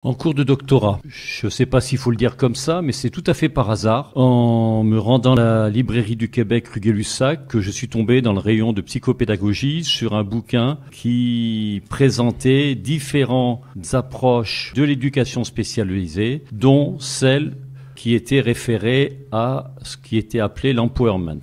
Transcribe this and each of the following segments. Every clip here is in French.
En cours de doctorat, je ne sais pas s'il faut le dire comme ça, mais c'est tout à fait par hasard, en me rendant à la librairie du Québec rue Gay-Lussac, que je suis tombé dans le rayon de psychopédagogie sur un bouquin qui présentait différentes approches de l'éducation spécialisée, dont celle qui était référée à ce qui était appelé l'empowerment.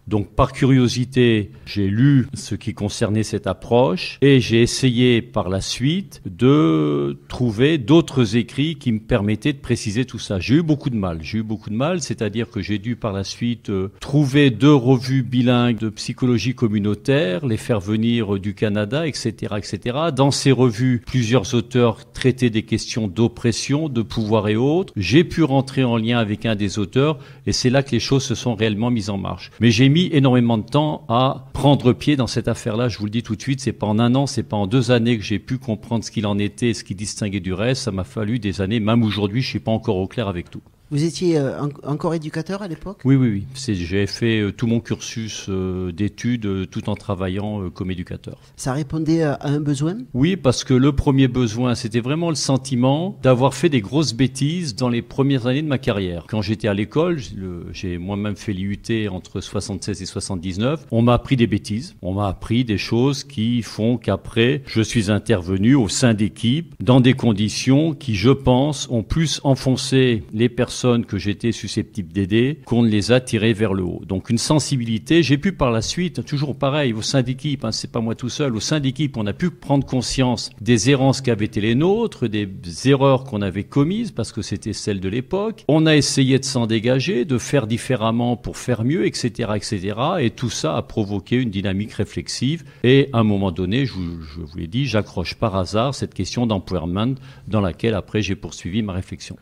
Donc par curiosité, j'ai lu ce qui concernait cette approche et j'ai essayé par la suite de trouver d'autres écrits qui me permettaient de préciser tout ça. J'ai eu beaucoup de mal, c'est-à-dire que j'ai dû par la suite trouver 2 revues bilingues de psychologie communautaire, les faire venir du Canada, etc., etc. Dans ces revues, plusieurs auteurs traitaient des questions d'oppression, de pouvoir et autres. J'ai pu rentrer en lien avec un des auteurs et c'est là que les choses se sont réellement mises en marche. Mais j'ai mis énormément de temps à prendre pied dans cette affaire-là. Je vous le dis tout de suite, c'est pas en 1 an, c'est pas en 2 années que j'ai pu comprendre ce qu'il en était, ce qui distinguait du reste. Ça m'a fallu des années. Même aujourd'hui, je suis pas encore au clair avec tout. Vous étiez encore éducateur à l'époque ? Oui. J'ai fait tout mon cursus d'études tout en travaillant comme éducateur. Ça répondait à un besoin ? Oui, parce que le premier besoin, c'était vraiment le sentiment d'avoir fait des grosses bêtises dans les premières années de ma carrière. Quand j'étais à l'école, j'ai moi-même fait l'IUT entre 76 et 79. On m'a appris des bêtises. On m'a appris des choses qui font qu'après, je suis intervenu au sein d'équipes dans des conditions qui, je pense, ont plus enfoncé les personnes que j'étais susceptible d'aider, qu'on ne les a tirés vers le haut. Donc une sensibilité, j'ai pu par la suite, toujours pareil, au sein d'équipe, c'est pas moi tout seul, au sein d'équipe, on a pu prendre conscience des errances qui avaient été les nôtres, des erreurs qu'on avait commises, parce que c'était celles de l'époque. On a essayé de s'en dégager, de faire différemment pour faire mieux, etc., etc. Et tout ça a provoqué une dynamique réflexive. Et à un moment donné, je vous l'ai dit, j'accroche par hasard cette question d'empowerment dans laquelle après j'ai poursuivi ma réflexion.